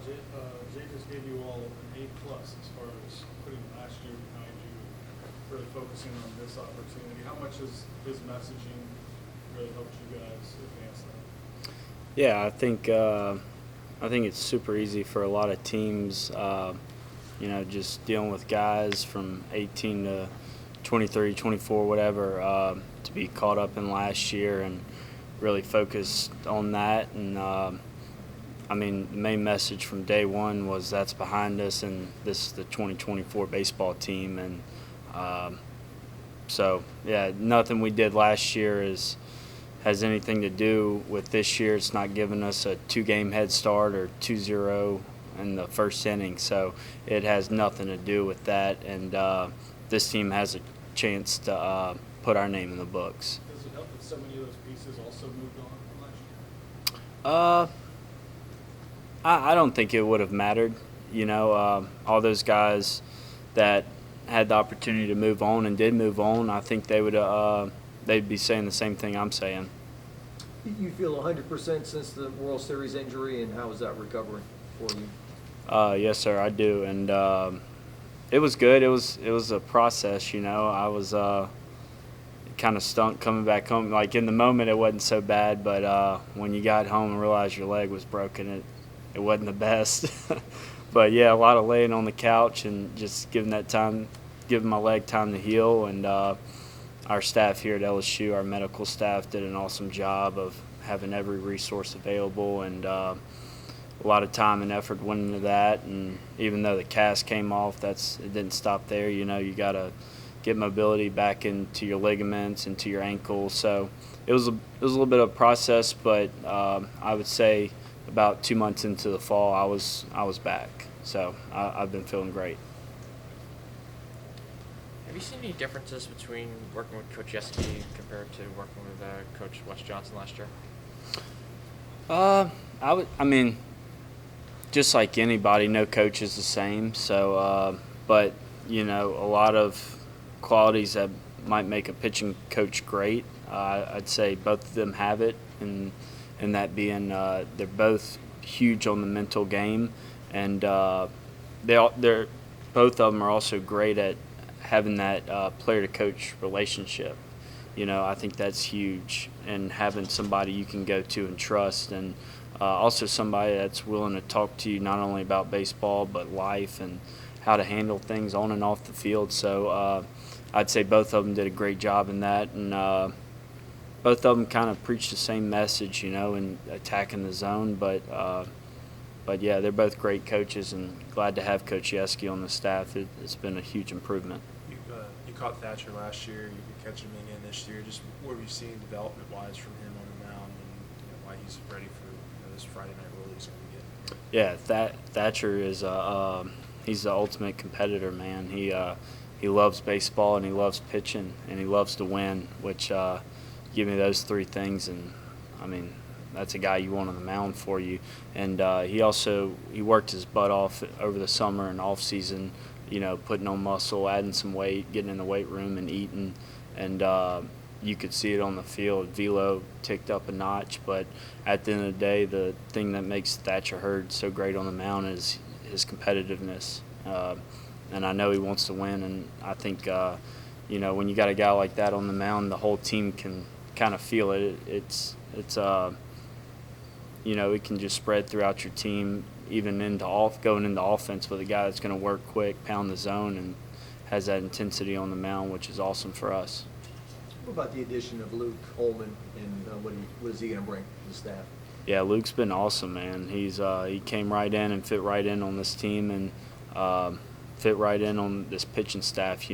Jay just gave you all an A+ as far as putting last year behind you, really focusing on this opportunity. How much has his messaging really helped you guys advance that? Yeah, I think it's super easy for a lot of teams, just dealing with guys from 18 to 23, 24, whatever, to be caught up in last year and really focused on that. And the main message from day one was that's behind us, and this is the 2024 baseball team. And nothing we did last year has anything to do with this year. It's not giving us a 2-game head start or 2-0 in the first inning. So it has nothing to do with that. And this team has a chance to put our name in the books. Does it help that so many of those pieces also moved on from last year? I don't think it would have mattered. All those guys that had the opportunity to move on and did move on, I think they would they'd be saying the same thing I'm saying. You feel 100% since the World Series injury, and how is that recovering for you? Yes, sir, I do, and it was good. It was a process. I was kind of stunned coming back home. Like in the moment, it wasn't so bad, but when you got home and realized your leg was broken, it wasn't the best. But yeah, a lot of laying on the couch and just giving my leg time to heal. And our staff here at LSU, our medical staff, did an awesome job of having every resource available, and a lot of time and effort went into that. And even though the cast came off, it didn't stop there. You got to get mobility back into your ligaments, into your ankles. So it was a little bit of a process, but I would say about 2 months into the fall, I was back. So I've been feeling great. Have you seen any differences between working with Coach Yeski compared to working with Coach Wes Johnson last year? Just like anybody, no coach is the same. So, but a lot of qualities that might make a pitching coach great. I'd say both of them have it, and that being they're both huge on the mental game, and they're both of them are also great at having that player-to-coach relationship. I think that's huge, and having somebody you can go to and trust, and also somebody that's willing to talk to you not only about baseball but life and how to handle things on and off the field. So I'd say both of them did a great job in that, and both of them kind of preach the same message, in attacking the zone. But yeah, they're both great coaches, and glad to have Coach Yeski on the staff. It's been a huge improvement. You caught Thatcher last year. You could catch him again this year. Just what have you seen development-wise from him on the mound, and why he's ready for this Friday night role he's going to get? Yeah, Thatcher is he's the ultimate competitor, man. He loves baseball, and he loves pitching, and he loves to win. Which give me those three things, and that's a guy you want on the mound for you. And he worked his butt off over the summer and off season, putting on muscle, adding some weight, getting in the weight room and eating. And you could see it on the field. Velo ticked up a notch, but at the end of the day, the thing that makes Thatcher Hoerner so great on the mound is his competitiveness. And I know he wants to win, and I think when you got a guy like that on the mound, the whole team can kind of feel it. It can just spread throughout your team, even going into offense with a guy that's going to work quick, pound the zone, and has that intensity on the mound, which is awesome for us. What about the addition of Luke Holman, and what is he going to bring to the staff? Yeah, Luke's been awesome, man. He came right in and fit right in on this team, and fit right in on this pitching staff.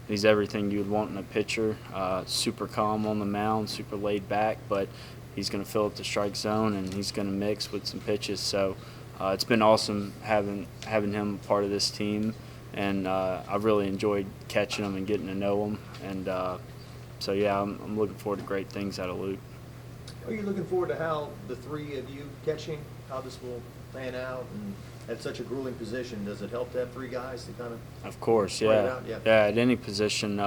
He's everything you would want in a pitcher. Super calm on the mound, super laid back, but he's going to fill up the strike zone, and he's going to mix with some pitches. So it's been awesome having him part of this team, and I've really enjoyed catching him and getting to know him. And so yeah, I'm looking forward to great things out of Luke. Are you looking forward to how the three of you catching, how this will pan out? And at such a grueling position, does it help to have three guys to kind of? Of course, yeah. Yeah, at any position,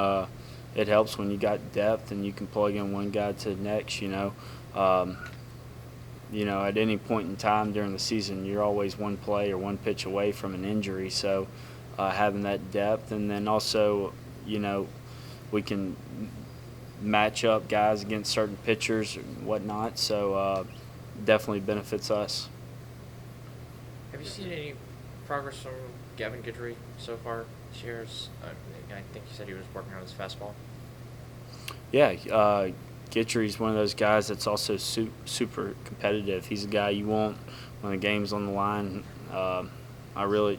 it helps when you got depth and you can plug in one guy to the next. at any point in time during the season, you're always one play or one pitch away from an injury. So having that depth, and then also, we can match up guys against certain pitchers and whatnot. So definitely benefits us. Have you seen any progress from Gavin Griggs so far this year? I think you said he was working on his fastball. Yeah, Gitry's one of those guys that's also super competitive. He's a guy you want when the game's on the line. I really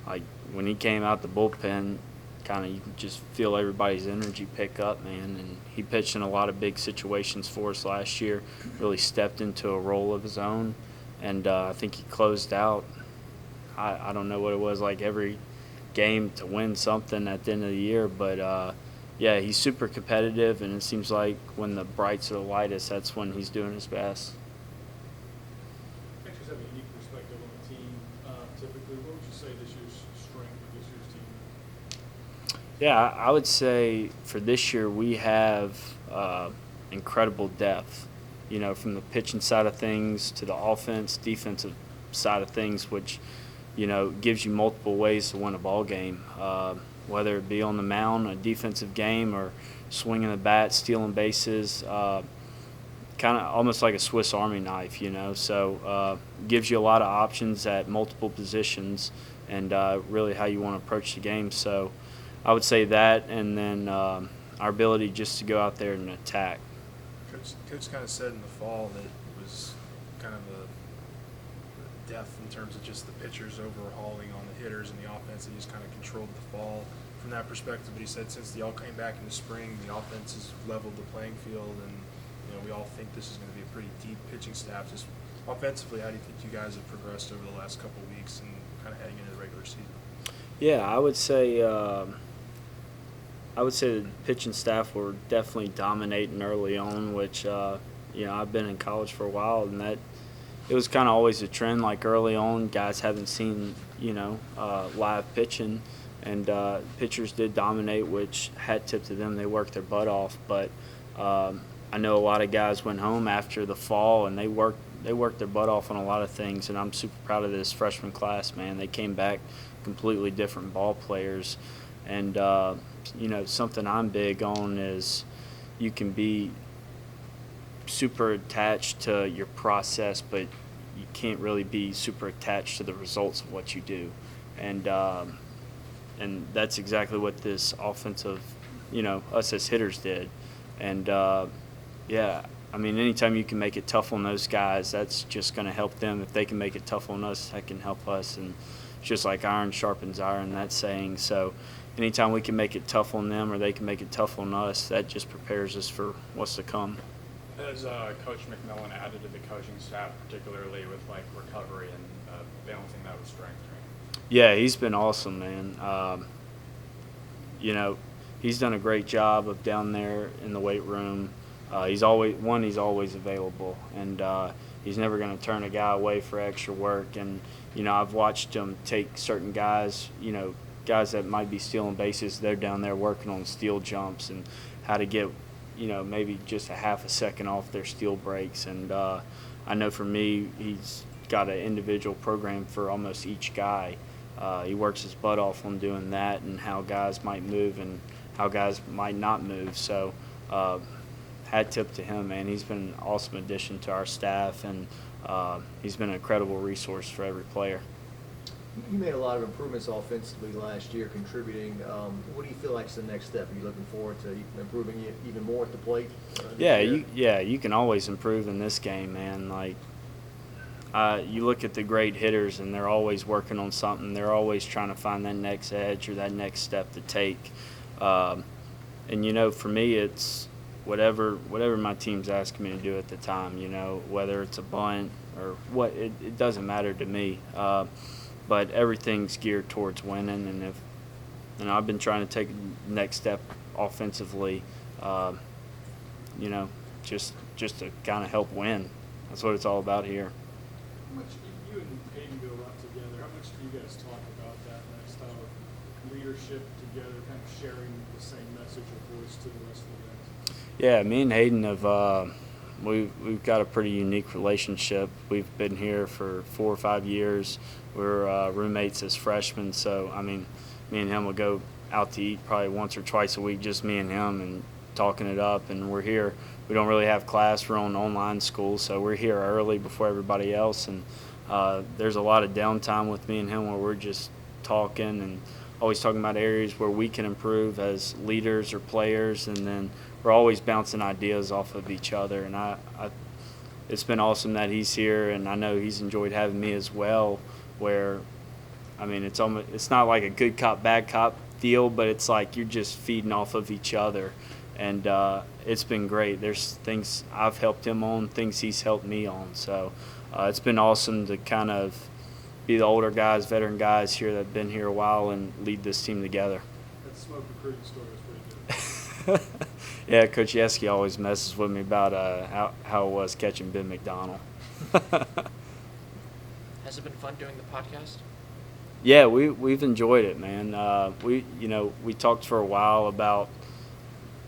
like when he came out the bullpen. Kind of, you can just feel everybody's energy pick up, man. And he pitched in a lot of big situations for us last year. Really stepped into a role of his own, and I think he closed out. I don't know what it was, like every game to win something at the end of the year, but yeah, he's super competitive, and it seems like when the brights are the lightest, that's when he's doing his best. Pitchers have a unique perspective on the team. Typically, what would you say this year's strength of this year's team? Yeah, I would say for this year we have incredible depth, from the pitching side of things to the defensive side of things, which, gives you multiple ways to win a ball game, whether it be on the mound, a defensive game, or swinging the bat, stealing bases, kind of almost like a Swiss Army knife, So gives you a lot of options at multiple positions and really how you want to approach the game. So I would say that, and then our ability just to go out there and attack. Coach kind of said in the fall that it was kind of the depth in terms of just the pitchers overhauling on the hitters and the offense, that he's kind of controlled the fall from that perspective. But he said since they all came back in the spring, the offense has leveled the playing field, and we all think this is going to be a pretty deep pitching staff. Just offensively, how do you think you guys have progressed over the last couple of weeks and kind of heading into the regular season? Yeah, I would say the pitching staff were definitely dominating early on, which I've been in college for a while, and that it was kind of always a trend. Like early on, guys haven't seen live pitching, and pitchers did dominate, which hat tip to them. They worked their butt off, but I know a lot of guys went home after the fall and they worked their butt off on a lot of things, and I'm super proud of this freshman class, man. They came back completely different ball players, and something I'm big on is you can be super attached to your process, but you can't really be super attached to the results of what you do, and that's exactly what this offensive, us as hitters did, and anytime you can make it tough on those guys, that's just going to help them. If they can make it tough on us, that can help us, and it's just like iron sharpens iron, that saying. So anytime we can make it tough on them or they can make it tough on us, that just prepares us for what's to come. Has Coach McMillan added to the coaching staff, particularly with recovery and balancing that with strength training? Yeah, he's been awesome, man. He's done a great job of down there in the weight room. He's always available, and he's never going to turn a guy away for extra work. And I've watched him take certain guys, guys that might be stealing bases. They're down there working on steal jumps and how to get maybe just a half a second off their steal breaks. And I know for me, he's got an individual program for almost each guy. He works his butt off on doing that and how guys might move and how guys might not move. So hat tip to him, man. He's been an awesome addition to our staff, and he's been an incredible resource for every player. You made a lot of improvements offensively last year, contributing. What do you feel like is the next step? Are you looking forward to improving it even more at the plate? You can always improve in this game, man. Like you look at the great hitters, and they're always working on something. They're always trying to find that next edge or that next step to take. And for me, it's whatever my team's asking me to do at the time. Whether it's a bunt or what, it doesn't matter to me. But everything's geared towards winning, and I've been trying to take the next step offensively, just to kind of help win. That's what it's all about here. How much you and Hayden go out together? How much do you guys talk about that style of leadership together, kind of sharing the same message or voice to the rest of the guys? Yeah, me and Hayden have we've got a pretty unique relationship. We've been here for 4 or 5 years. We're roommates as freshmen, so I mean, me and him will go out to eat probably once or twice a week, just me and him, and talking it up. And we're here. We don't really have class. We're on online school, so we're here early before everybody else. And there's a lot of downtime with me and him where we're just talking and always talking about areas where we can improve as leaders or players, and then we're always bouncing ideas off of each other. And it's been awesome that he's here, and I know he's enjoyed having me as well, where, I mean, it's not like a good cop, bad cop deal, but it's like you're just feeding off of each other. And it's been great. There's things I've helped him on, things he's helped me on. So it's been awesome to kind of be the older guys, veteran guys here that have been here a while and lead this team together. That smoke recruiting story was pretty good. Yeah, Coach Yeski always messes with me about how it was catching Ben McDonald. Has it been fun doing the podcast? Yeah, we've enjoyed it, man. We talked for a while about,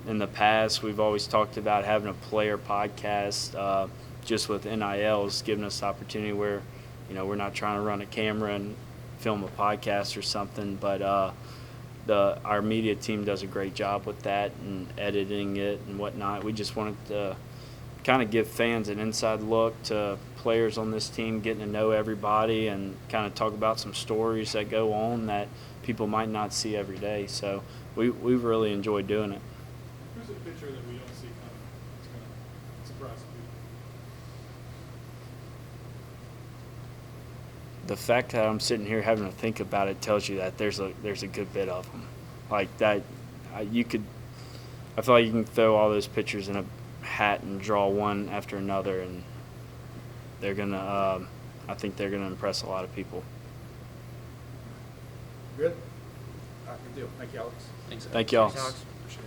in the past, we've always talked about having a player podcast, just with NILs, giving us the opportunity where, we're not trying to run a camera and film a podcast or something, but our media team does a great job with that and editing it and whatnot. We just wanted to kind of give fans an inside look to players on this team, getting to know everybody, and kind of talk about some stories that go on that people might not see every day. So we've really enjoyed doing it. Who's a pitcher that we don't see coming? It's kind of surprising people. The fact that I'm sitting here having to think about it tells you that there's a good bit of them. Like that, I feel like you can throw all those pitchers in a hat and draw one after another, and they're gonna. I think they're gonna impress a lot of people. Good? All right, good deal. Thank you, Alex. Thanks. Thank y'all. Thanks, Alex. Appreciate it.